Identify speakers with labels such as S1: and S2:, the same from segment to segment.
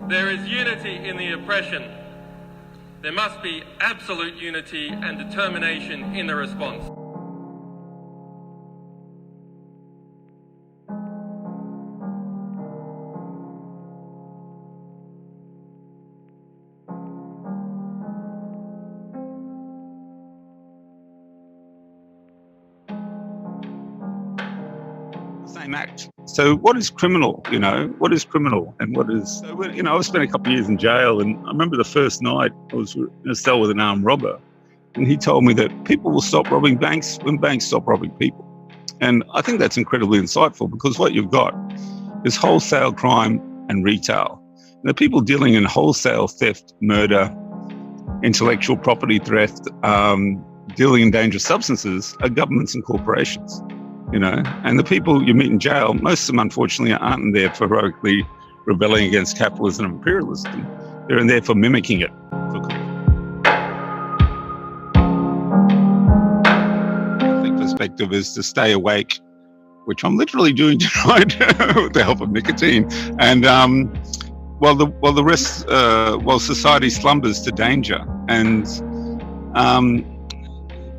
S1: There is unity in the oppression. There must be absolute unity and determination in the response.
S2: Same act. So what is criminal, what is criminal and what is, I've spent a couple of years in jail, and I remember the first night I was in a cell with an armed robber, and he told me that people will stop robbing banks when banks stop robbing people. And I think that's incredibly insightful, because what you've got is wholesale crime and retail. And the people dealing in wholesale theft, murder, intellectual property theft, dealing in dangerous substances are governments and corporations. And the people you meet in jail, most of them, unfortunately, aren't there for heroically rebelling against capitalism and imperialism. They're in there for mimicking it. The perspective is to stay awake, which I'm literally doing tonight with the help of nicotine. And while society slumbers to danger, and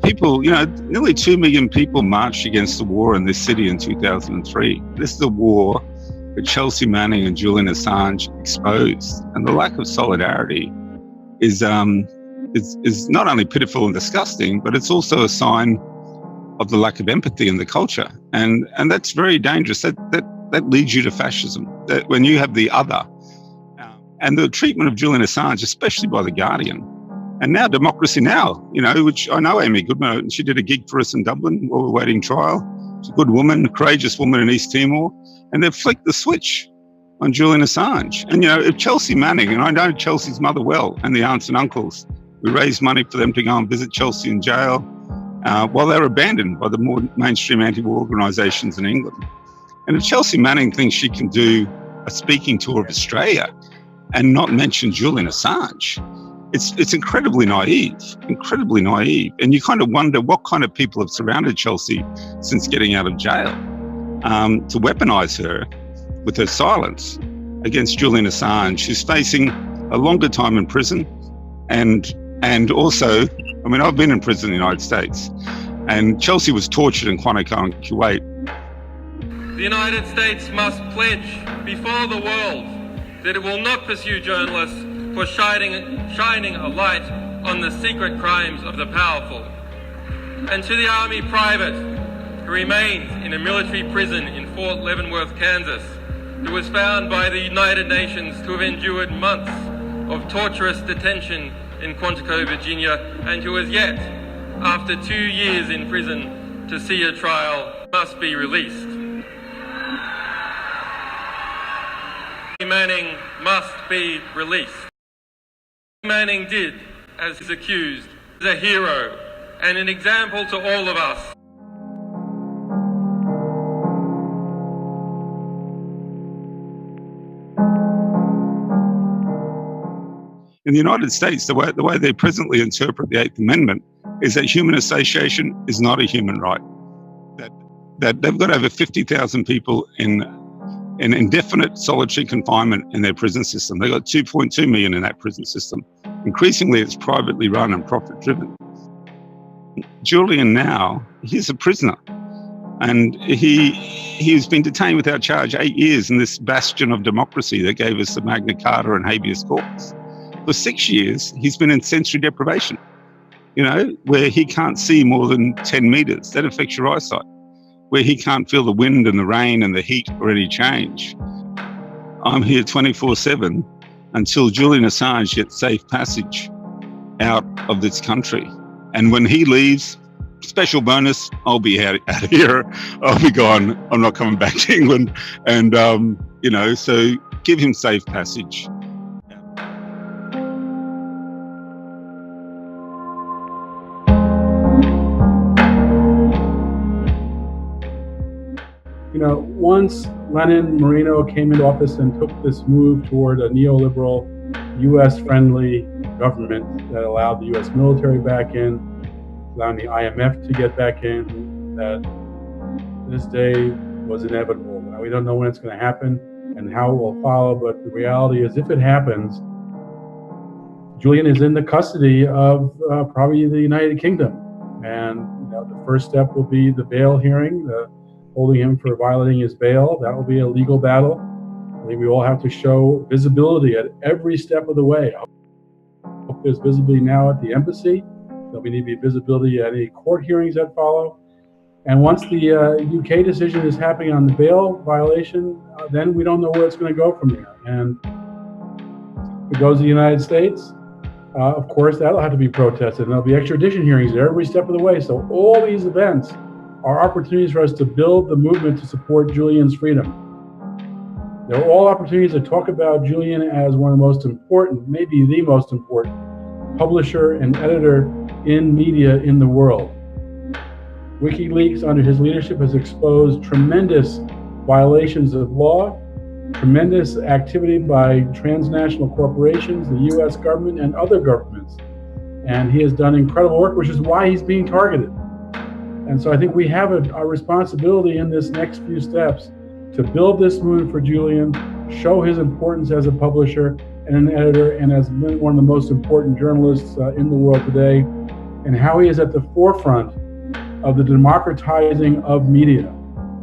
S2: people, nearly 2 million people marched against the war in this city in 2003. This is a war that Chelsea Manning and Julian Assange exposed. And the lack of solidarity is not only pitiful and disgusting, but it's also a sign of the lack of empathy in the culture. And that's very dangerous. That leads you to fascism. That when you have the other. And the treatment of Julian Assange, especially by The Guardian, and now Democracy Now!, which I know Amy Goodman, and she did a gig for us in Dublin while we're waiting trial. She's a good woman, a courageous woman in East Timor, and they've flicked the switch on Julian Assange. And, if Chelsea Manning, and I know Chelsea's mother well, and the aunts and uncles, we raised money for them to go and visit Chelsea in jail while they were abandoned by the more mainstream anti-war organisations in England. And if Chelsea Manning thinks she can do a speaking tour of Australia and not mention Julian Assange, it's incredibly naive. And you kind of wonder what kind of people have surrounded Chelsea since getting out of jail to weaponize her with her silence against Julian Assange, who's facing a longer time in prison. And also, I've been in prison in the United States, and Chelsea was tortured in Quantico in Kuwait.
S1: The United States must pledge before the world that it will not pursue journalists for shining a light on the secret crimes of the powerful. And to the Army private who remains in a military prison in Fort Leavenworth, Kansas, who was found by the United Nations to have endured months of torturous detention in Quantico, Virginia, and who is yet, after 2 years in prison, to see a trial, must be released. Manning must be released. Manning did, as is accused, is a hero and an example to all of us.
S2: In the United States, the way they presently interpret the Eighth Amendment is that human association is not a human right. That they've got over 50,000 people in indefinite solitary confinement in their prison system. They've got 2.2 million in that prison system. Increasingly, it's privately run and profit-driven. Julian now, he's a prisoner. And he's been detained without charge 8 years in this bastion of democracy that gave us the Magna Carta and habeas corpus. For 6 years, he's been in sensory deprivation, where he can't see more than 10 meters. That affects your eyesight. Where he can't feel the wind and the rain and the heat or any change. I'm here 24/7 until Julian Assange gets safe passage out of this country. And when he leaves, special bonus, I'll be out of here. I'll be gone. I'm not coming back to England. And, so give him safe passage.
S3: Once Lenin Moreno came into office and took this move toward a neoliberal, U.S.-friendly government that allowed the U.S. military back in, allowing the IMF to get back in, that this day was inevitable. Now, we don't know when it's going to happen, and how it will follow. But the reality is, if it happens, Julian is in the custody of probably the United Kingdom. And the first step will be the bail hearing, holding him for violating his bail. That will be a legal battle. I think we all have to show visibility at every step of the way. I hope there's visibility now at the embassy. There'll need to be visibility at any court hearings that follow. And once the UK decision is happening on the bail violation, then we don't know where it's going to go from there. And if it goes to the United States, of course, that'll have to be protested, and there'll be extradition hearings at every step of the way. So all these events are opportunities for us to build the movement to support Julian's freedom. They're all opportunities to talk about Julian as one of the most important, maybe the most important, publisher and editor in media in the world. WikiLeaks, under his leadership, has exposed tremendous violations of law, tremendous activity by transnational corporations, the US government, and other governments. And he has done incredible work, which is why he's being targeted. And so I think we have a responsibility in this next few steps to build this movement for Julian, show his importance as a publisher and an editor, and as one of the most important journalists in the world today, and how he is at the forefront of the democratizing of media.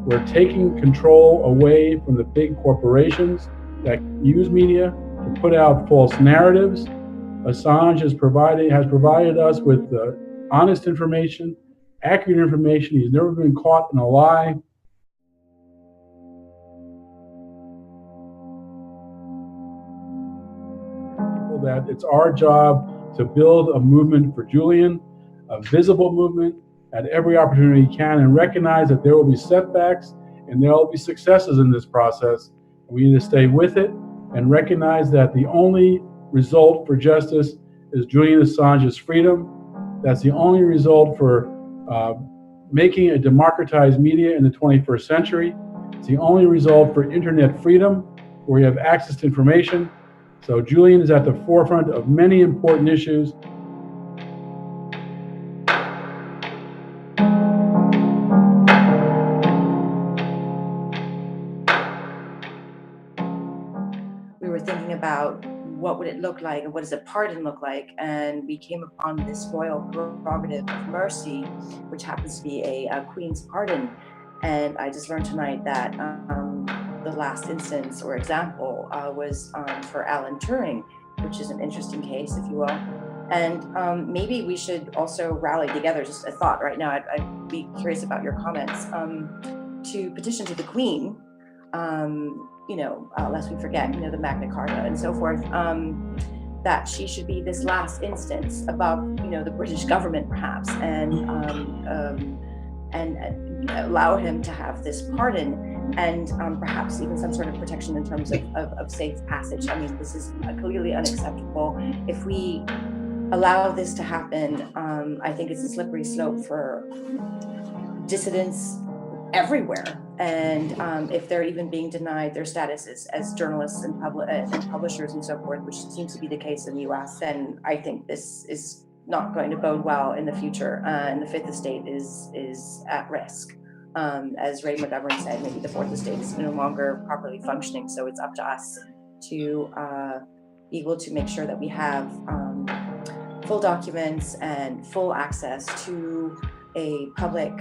S3: We're taking control away from the big corporations that use media to put out false narratives. Assange has provided us with honest information, accurate information. He's never been caught in a lie. That it's our job to build a movement for Julian, a visible movement at every opportunity he can, and recognize that there will be setbacks and there will be successes in this process. We need to stay with it and recognize that the only result for justice is Julian Assange's freedom. That's the only result for making a democratized media in the 21st century. It's the only result for internet freedom, where you have access to information. So Julian is at the forefront of many important issues.
S4: We were thinking about what would it look like and what does a pardon look like, and we came upon this royal prerogative of mercy, which happens to be a queen's pardon. And I just learned tonight that the last instance or example was for Alan Turing, which is an interesting case, if you will. And maybe we should also rally together, just a thought right now, I'd be curious about your comments, to petition to the Queen, lest we forget, the Magna Carta and so forth, that she should be this last instance above, the British government perhaps, and allow him to have this pardon, and perhaps even some sort of protection in terms of safe passage. I mean, this is clearly unacceptable. If we allow this to happen, I think it's a slippery slope for dissidents everywhere. And if they're even being denied their status as journalists and publishers and so forth, which seems to be the case in the US, then I think this is not going to bode well in the future, and the fifth estate is at risk. As Ray McGovern said, maybe the fourth estate is no longer properly functioning, so it's up to us to be able to make sure that we have full documents and full access to a public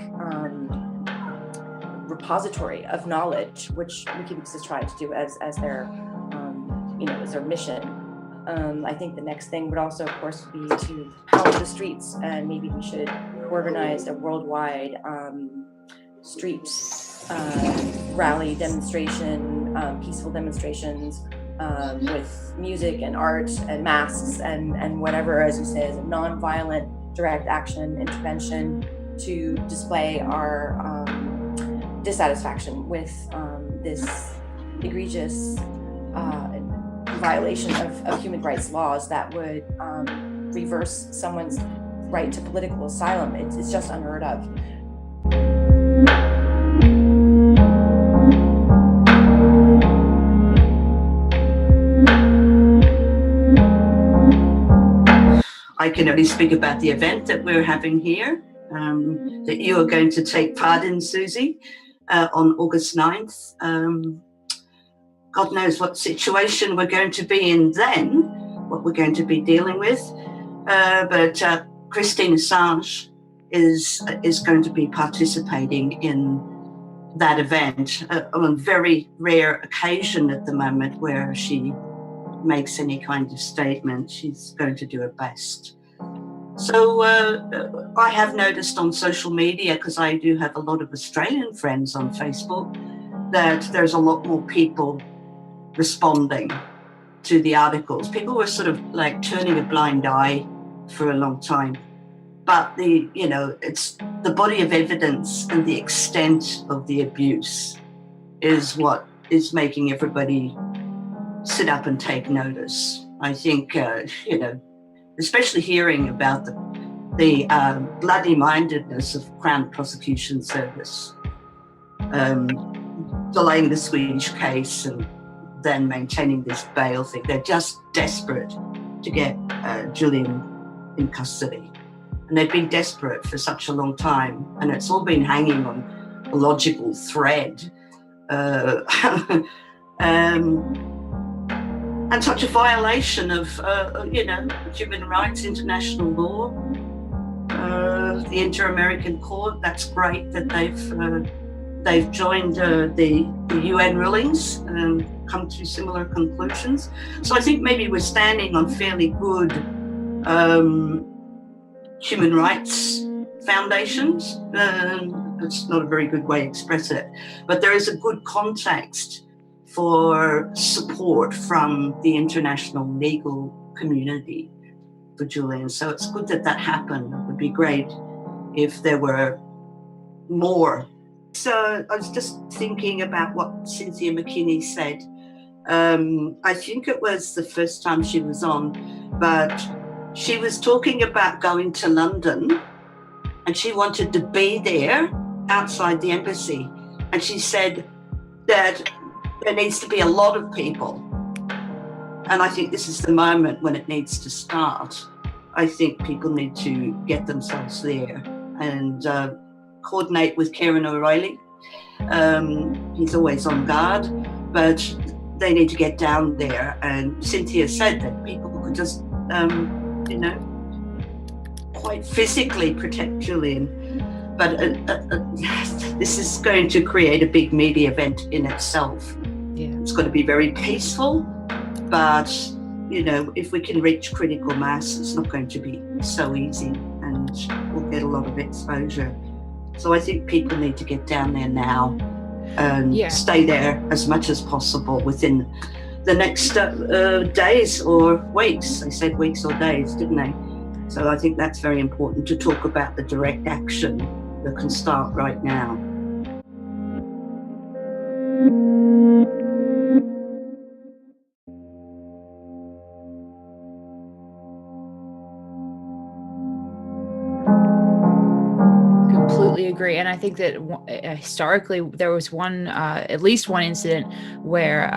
S4: repository of knowledge, which WikiLeaks has tried to do as their as their mission. I think the next thing would also, of course, be to pound the streets, and maybe we should organize a worldwide street rally demonstration, peaceful demonstrations with music and art and masks and whatever, as you say, is a non-violent direct action intervention to display our dissatisfaction with this egregious violation of human rights laws that would reverse someone's right to political asylum. It's just unheard of.
S5: I can only speak about the event that we're having here, that you are going to take part in, Susie, on August 9th. God knows what situation we're going to be in then, what we're going to be dealing with. But Christine Assange is going to be participating in that event on a very rare occasion at the moment where she makes any kind of statement. She's going to do her best. So I have noticed on social media, because I do have a lot of Australian friends on Facebook, that there's a lot more people responding to the articles. People were sort of like turning a blind eye for a long time. But it's the body of evidence and the extent of the abuse is what is making everybody sit up and take notice. I think, especially hearing about the bloody-mindedness of Crown Prosecution Service, delaying the Swedish case and then maintaining this bail thing. They're just desperate to get Julian in custody. And they've been desperate for such a long time, and it's all been hanging on a logical thread. And such a violation of, human rights, international law, the Inter-American Court. That's great that they've joined the UN rulings and come to similar conclusions. So I think maybe we're standing on fairly good human rights foundations. It's not a very good way to express it, but there is a good context for support from the international legal community for Julian. So it's good that that happened. It would be great if there were more. So I was just thinking about what Cynthia McKinney said. I think it was the first time she was on, but she was talking about going to London and she wanted to be there outside the embassy. And she said that there needs to be a lot of people. And I think this is the moment when it needs to start. I think people need to get themselves there and coordinate with Ciaron O'Reilly. He's always on guard, but they need to get down there. And Cynthia said that people could just, quite physically protect Julian. But this is going to create a big media event in itself.
S6: Yeah.
S5: It's going to be very peaceful, but if we can reach critical mass, it's not going to be so easy, and we'll get a lot of exposure. So I think people need to get down there now and stay there as much as possible within the next days or weeks. They said weeks or days, didn't they? So I think that's very important to talk about the direct action that can start right now.
S6: Completely agree. And I think that historically there was at least one incident where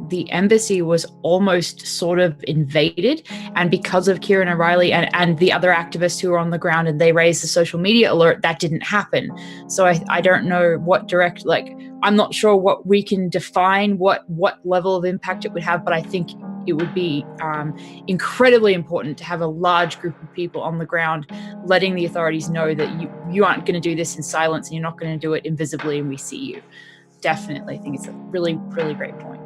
S6: the embassy was almost sort of invaded, and because of Ciaron O'Reilly and the other activists who were on the ground and they raised the social media alert, that didn't happen. So I don't know what I'm not sure what we can define what level of impact it would have, but I think it would be incredibly important to have a large group of people on the ground letting the authorities know that you aren't going to do this in silence and you're not going to do it invisibly and we see you. Definitely. I think it's a really, really great point.